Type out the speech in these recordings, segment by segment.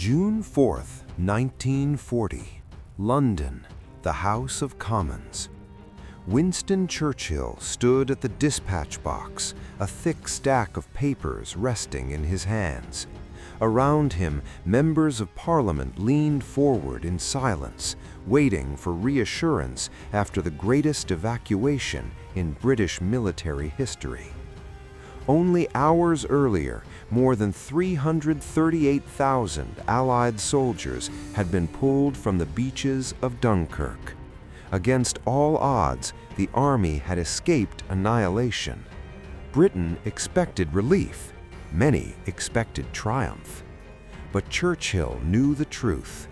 June 4th, 1940, London, the House of Commons. Winston Churchill stood at the dispatch box, a thick stack of papers resting in his hands. Around him, members of Parliament leaned forward in silence, waiting for reassurance after the greatest evacuation in British military history. Only hours earlier, more than 338,000 Allied soldiers had been pulled from the beaches of Dunkirk. Against all odds, the army had escaped annihilation. Britain expected relief. Many expected triumph. But Churchill knew the truth.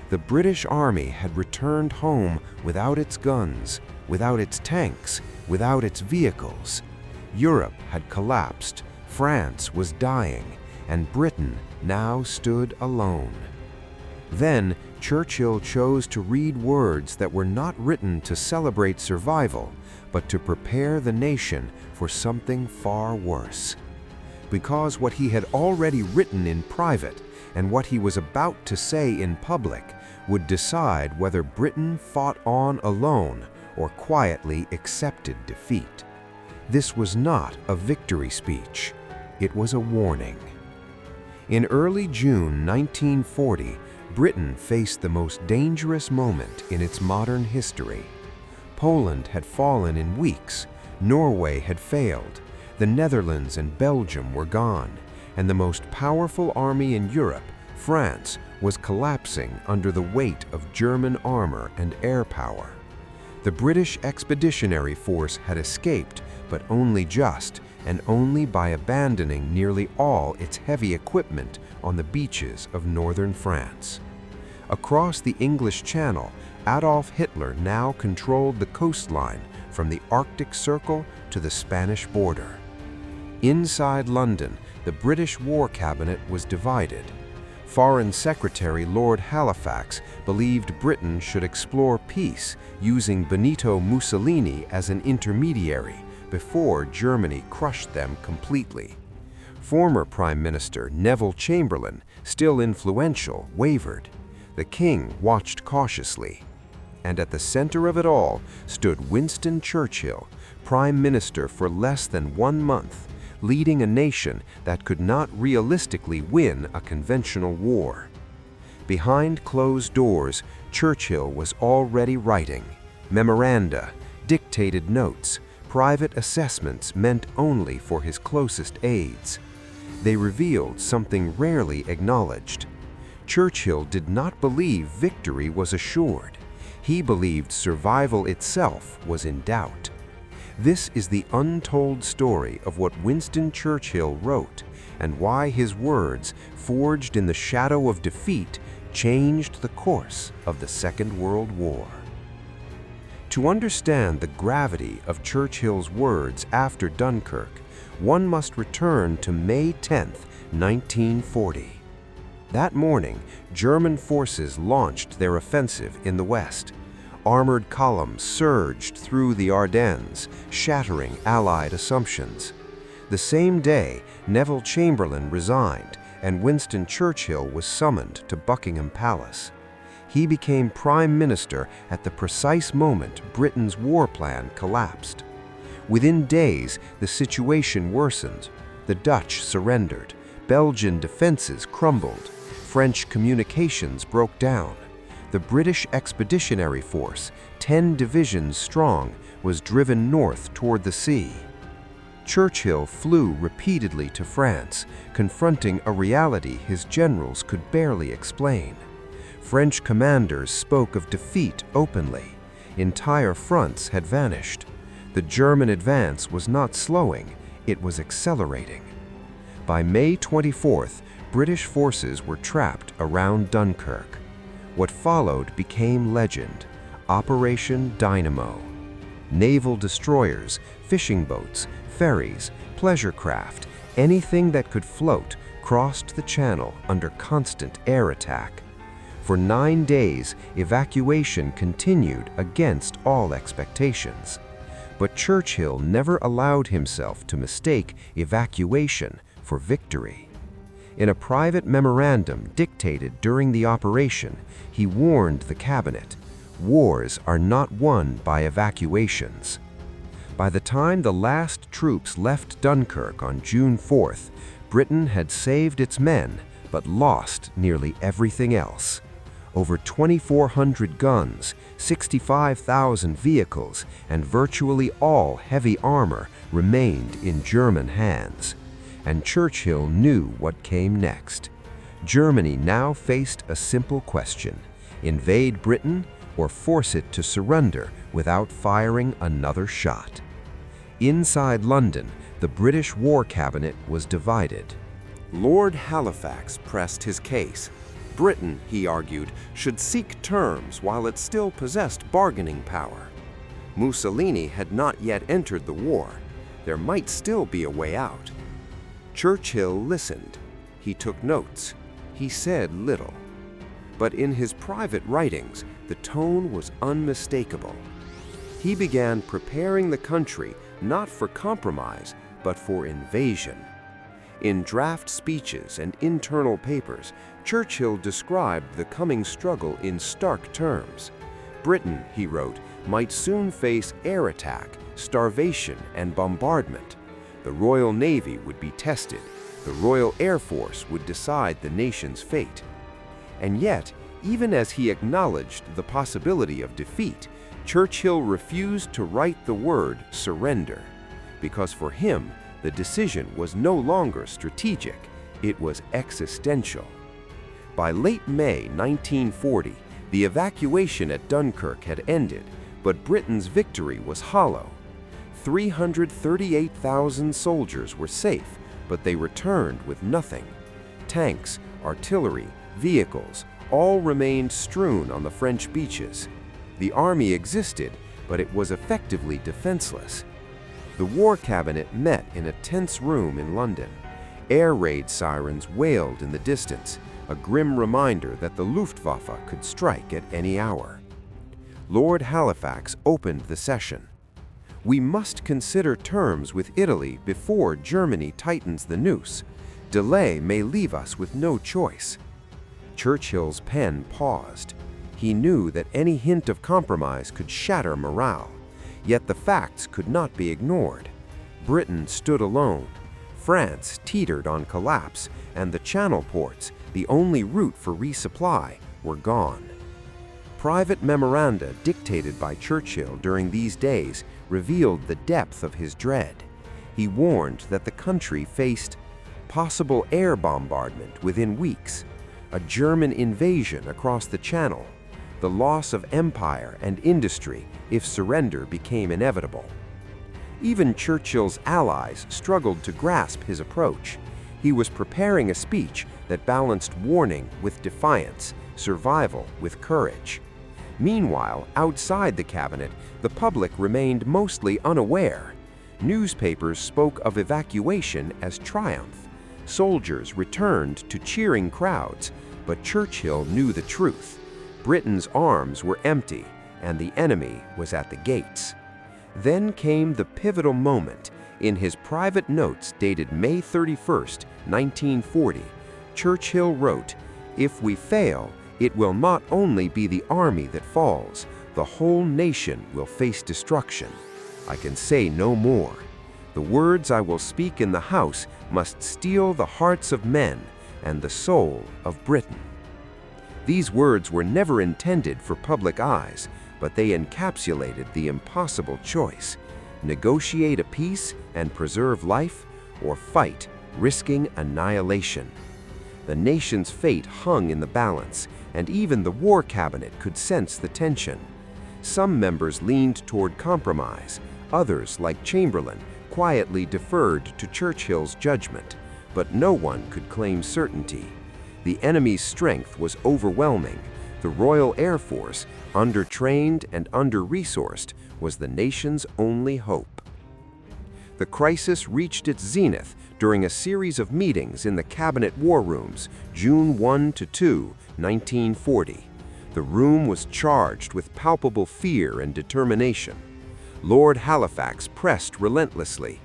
The British army had returned home without its guns, without its tanks, without its vehicles. Europe had collapsed, France was dying, and Britain now stood alone. Then Churchill chose to read words that were not written to celebrate survival, but to prepare the nation for something far worse. Because what he had already written in private and what he was about to say in public would decide whether Britain fought on alone or quietly accepted defeat. This was not a victory speech. It was a warning. In early June 1940, Britain faced the most dangerous moment in its modern history. Poland had fallen in weeks, Norway had failed, the Netherlands and Belgium were gone, and the most powerful army in Europe, France, was collapsing under the weight of German armor and air power. The British Expeditionary Force had escaped, but only just, and only by abandoning nearly all its heavy equipment on the beaches of northern France. Across the English Channel, Adolf Hitler now controlled the coastline from the Arctic Circle to the Spanish border. Inside London, the British War Cabinet was divided. Foreign Secretary Lord Halifax believed Britain should explore peace using Benito Mussolini as an intermediary before Germany crushed them completely. Former Prime Minister Neville Chamberlain, still influential, wavered. The King watched cautiously. And at the center of it all stood Winston Churchill, Prime Minister for less than 1 month, leading a nation that could not realistically win a conventional war. Behind closed doors, Churchill was already writing memoranda, dictated notes, private assessments meant only for his closest aides. They revealed something rarely acknowledged. Churchill did not believe victory was assured. He believed survival itself was in doubt. This is the untold story of what Winston Churchill wrote and why his words, forged in the shadow of defeat, changed the course of the Second World War. To understand the gravity of Churchill's words after Dunkirk, one must return to May 10, 1940. That morning, German forces launched their offensive in the west. Armored columns surged through the Ardennes, shattering Allied assumptions. The same day, Neville Chamberlain resigned, and Winston Churchill was summoned to Buckingham Palace. He became Prime Minister at the precise moment Britain's war plan collapsed. Within days, the situation worsened. The Dutch surrendered. Belgian defenses crumbled. French communications broke down. The British Expeditionary Force, 10 divisions strong, was driven north toward the sea. Churchill flew repeatedly to France, confronting a reality his generals could barely explain. French commanders spoke of defeat openly. Entire fronts had vanished. The German advance was not slowing, it was accelerating. By May 24th, British forces were trapped around Dunkirk. What followed became legend: Operation Dynamo. Naval destroyers, fishing boats, ferries, pleasure craft, anything that could float crossed the channel under constant air attack. For 9 days, evacuation continued against all expectations. But Churchill never allowed himself to mistake evacuation for victory. In a private memorandum dictated during the operation, he warned the cabinet, "Wars are not won by evacuations." By the time the last troops left Dunkirk on June 4th, Britain had saved its men, but lost nearly everything else. Over 2,400 guns, 65,000 vehicles, and virtually all heavy armor remained in German hands. And Churchill knew what came next. Germany now faced a simple question: invade Britain or force it to surrender without firing another shot. Inside London, the British War Cabinet was divided. Lord Halifax pressed his case. Britain, he argued, should seek terms while it still possessed bargaining power. Mussolini had not yet entered the war. There might still be a way out. Churchill listened. He took notes. He said little. But in his private writings, the tone was unmistakable. He began preparing the country not for compromise, but for invasion. In draft speeches and internal papers, Churchill described the coming struggle in stark terms. Britain, he wrote, might soon face air attack, starvation, and bombardment. The Royal Navy would be tested. The Royal Air Force would decide the nation's fate. And yet, even as he acknowledged the possibility of defeat, Churchill refused to write the word surrender, because for him, the decision was no longer strategic, it was existential. By late May 1940, the evacuation at Dunkirk had ended, but Britain's victory was hollow. 338,000 soldiers were safe, but they returned with nothing. Tanks, artillery, vehicles, all remained strewn on the French beaches. The army existed, but it was effectively defenseless. The War Cabinet met in a tense room in London. Air raid sirens wailed in the distance, a grim reminder that the Luftwaffe could strike at any hour. Lord Halifax opened the session. "We must consider terms with Italy before Germany tightens the noose. Delay may leave us with no choice." Churchill's pen paused. He knew that any hint of compromise could shatter morale. Yet the facts could not be ignored. Britain stood alone. France teetered on collapse, and the Channel ports, the only route for resupply, were gone. Private memoranda dictated by Churchill during these days revealed the depth of his dread. He warned that the country faced possible air bombardment within weeks, a German invasion across the Channel, the loss of empire and industry if surrender became inevitable. Even Churchill's allies struggled to grasp his approach. He was preparing a speech that balanced warning with defiance, survival with courage. Meanwhile, outside the cabinet, the public remained mostly unaware. Newspapers spoke of evacuation as triumph. Soldiers returned to cheering crowds, but Churchill knew the truth. Britain's arms were empty, and the enemy was at the gates. Then came the pivotal moment. In his private notes dated May 31st, 1940, Churchill wrote, "If we fail, it will not only be the army that falls, the whole nation will face destruction. I can say no more. The words I will speak in the House must steel the hearts of men and the soul of Britain." These words were never intended for public eyes, but they encapsulated the impossible choice: negotiate a peace and preserve life, or fight, risking annihilation. The nation's fate hung in the balance, and even the War Cabinet could sense the tension. Some members leaned toward compromise. Others, like Chamberlain, quietly deferred to Churchill's judgment, but no one could claim certainty. The enemy's strength was overwhelming. The Royal Air Force, undertrained and under-resourced, was the nation's only hope. The crisis reached its zenith during a series of meetings in the cabinet war rooms, June 1 to 2, 1940. The room was charged with palpable fear and determination. Lord Halifax pressed relentlessly.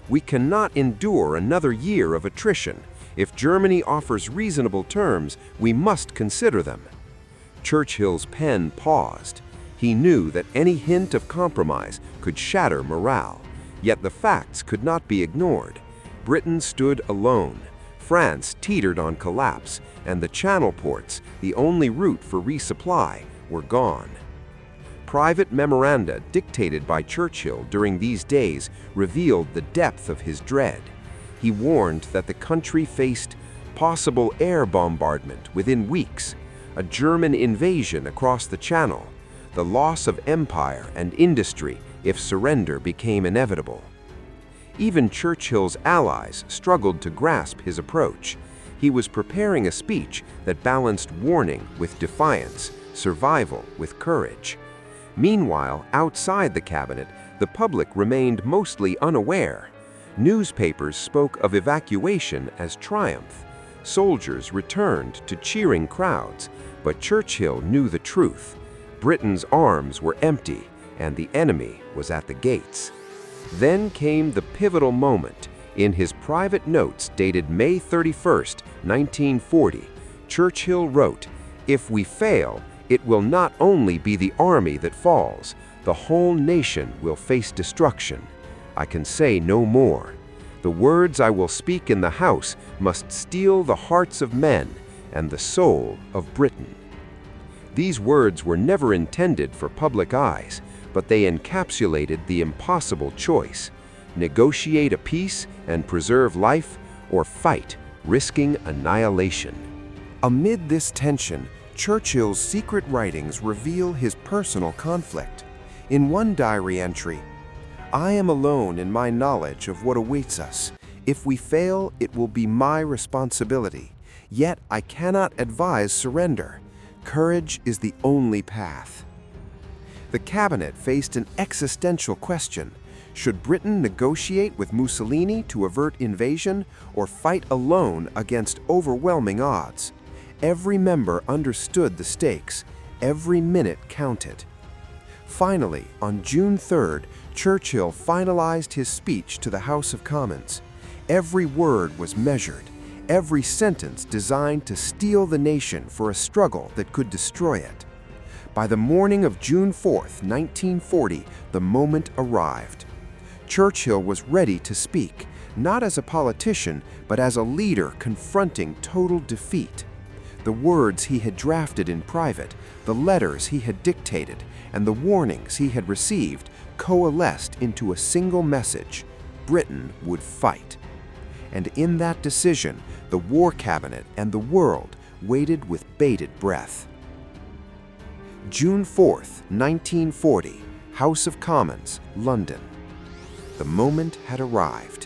"We cannot endure another year of attrition. If Germany offers reasonable terms, we must consider them." Churchill's pen paused. He knew that any hint of compromise could shatter morale, yet the facts could not be ignored. Britain stood alone. France teetered on collapse, and the Channel ports, the only route for resupply, were gone. Private memoranda dictated by Churchill during these days revealed the depth of his dread. He warned that the country faced possible air bombardment within weeks, a German invasion across the Channel, the loss of empire and industry if surrender became inevitable. Even Churchill's allies struggled to grasp his approach. He was preparing a speech that balanced warning with defiance, survival with courage. Meanwhile, outside the cabinet, the public remained mostly unaware. Newspapers spoke of evacuation as triumph. Soldiers returned to cheering crowds, but Churchill knew the truth. Britain's arms were empty, and the enemy was at the gates. Then came the pivotal moment. In his private notes dated May 31st, 1940, Churchill wrote, "If we fail, it will not only be the army that falls, the whole nation will face destruction. I can say no more. The words I will speak in the House must steel the hearts of men and the soul of Britain." These words were never intended for public eyes, but they encapsulated the impossible choice: negotiate a peace and preserve life, or fight, risking annihilation. Amid this tension, Churchill's secret writings reveal his personal conflict. In one diary entry, "I am alone in my knowledge of what awaits us. If we fail, it will be my responsibility. Yet I cannot advise surrender. Courage is the only path." The cabinet faced an existential question. Should Britain negotiate with Mussolini to avert invasion, or fight alone against overwhelming odds? Every member understood the stakes. Every minute counted. Finally, on June 3rd, Churchill finalized his speech to the House of Commons. Every word was measured, every sentence designed to steel the nation for a struggle that could destroy it. By the morning of June 4th, 1940, the moment arrived. Churchill was ready to speak, not as a politician, but as a leader confronting total defeat. The words he had drafted in private, the letters he had dictated, and the warnings he had received coalesced into a single message: Britain would fight. And in that decision, the War Cabinet and the world waited with bated breath. June 4th, 1940, House of Commons, London. The moment had arrived.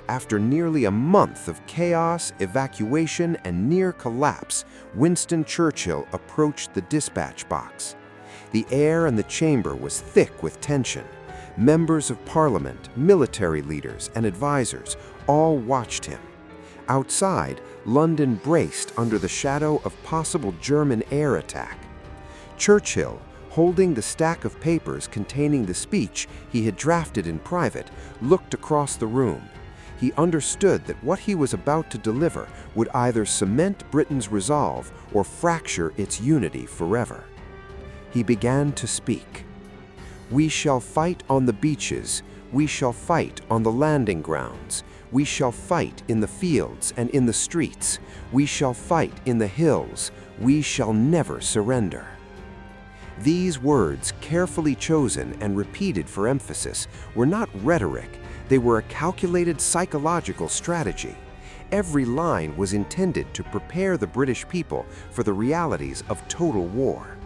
After nearly a month of chaos, evacuation, and near collapse, Winston Churchill approached the dispatch box. The air in the chamber was thick with tension. Members of Parliament, military leaders, and advisors all watched him. Outside, London braced under the shadow of possible German air attack. Churchill, holding the stack of papers containing the speech he had drafted in private, looked across the room. He understood that what he was about to deliver would either cement Britain's resolve or fracture its unity forever. He began to speak. "We shall fight on the beaches. We shall fight on the landing grounds. We shall fight in the fields and in the streets. We shall fight in the hills. We shall never surrender." These words, carefully chosen and repeated for emphasis, were not rhetoric. They were a calculated psychological strategy. Every line was intended to prepare the British people for the realities of total war.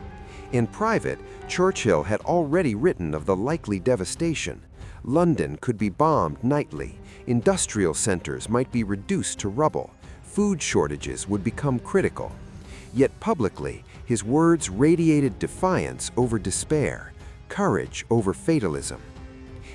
In private, Churchill had already written of the likely devastation. London could be bombed nightly. Industrial centers might be reduced to rubble. Food shortages would become critical. Yet publicly, his words radiated defiance over despair, courage over fatalism.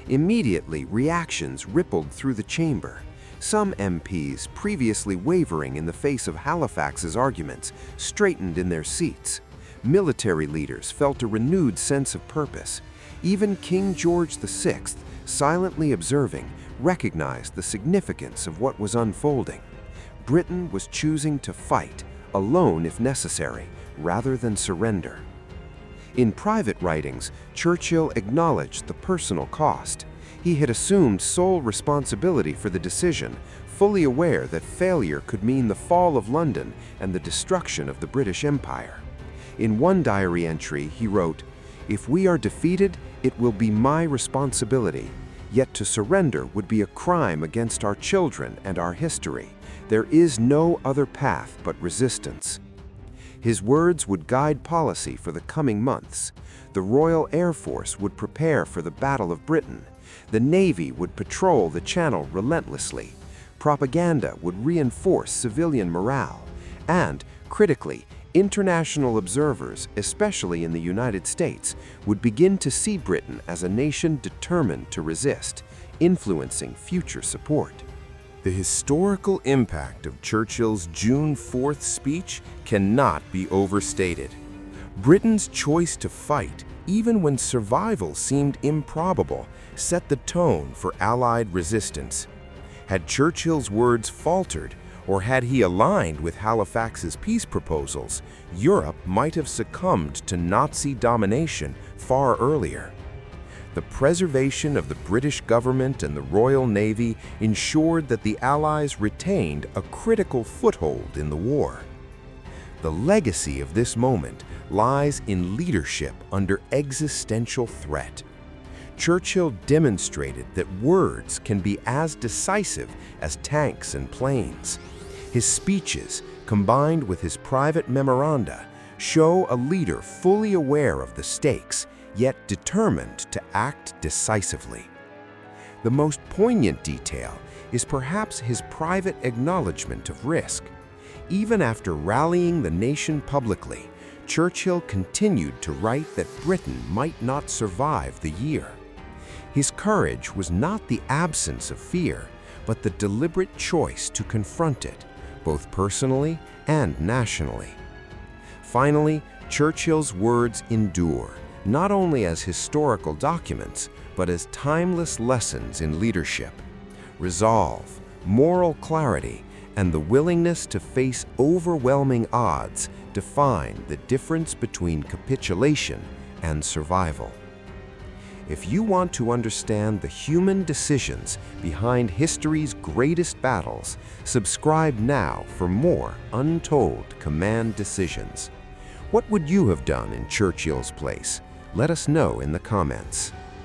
Immediately, reactions rippled through the chamber. Some MPs, previously wavering in the face of Halifax's arguments, straightened in their seats. Military leaders felt a renewed sense of purpose. Even King George VI, silently observing, recognized the significance of what was unfolding. Britain was choosing to fight, alone if necessary, rather than surrender. In private writings, Churchill acknowledged the personal cost. He had assumed sole responsibility for the decision, fully aware that failure could mean the fall of London and the destruction of the British Empire. In one diary entry, he wrote, "If we are defeated, it will be my responsibility. Yet to surrender would be a crime against our children and our history. There is no other path but resistance." His words would guide policy for the coming months. The Royal Air Force would prepare for the Battle of Britain. The Navy would patrol the Channel relentlessly. Propaganda would reinforce civilian morale. And, critically, international observers, especially in the United States, would begin to see Britain as a nation determined to resist, influencing future support. The historical impact of Churchill's June 4th speech cannot be overstated. Britain's choice to fight, even when survival seemed improbable, set the tone for Allied resistance. Had Churchill's words faltered, or had he aligned with Halifax's peace proposals, Europe might have succumbed to Nazi domination far earlier. The preservation of the British government and the Royal Navy ensured that the Allies retained a critical foothold in the war. The legacy of this moment lies in leadership under existential threat. Churchill demonstrated that words can be as decisive as tanks and planes. His speeches, combined with his private memoranda, show a leader fully aware of the stakes, yet determined to act decisively. The most poignant detail is perhaps his private acknowledgement of risk. Even after rallying the nation publicly, Churchill continued to write that Britain might not survive the year. His courage was not the absence of fear, but the deliberate choice to confront it, both personally and nationally. Finally, Churchill's words endure, not only as historical documents, but as timeless lessons in leadership. Resolve, moral clarity, and the willingness to face overwhelming odds define the difference between capitulation and survival. If you want to understand the human decisions behind history's greatest battles, subscribe now for more untold command decisions. What would you have done in Churchill's place? Let us know in the comments.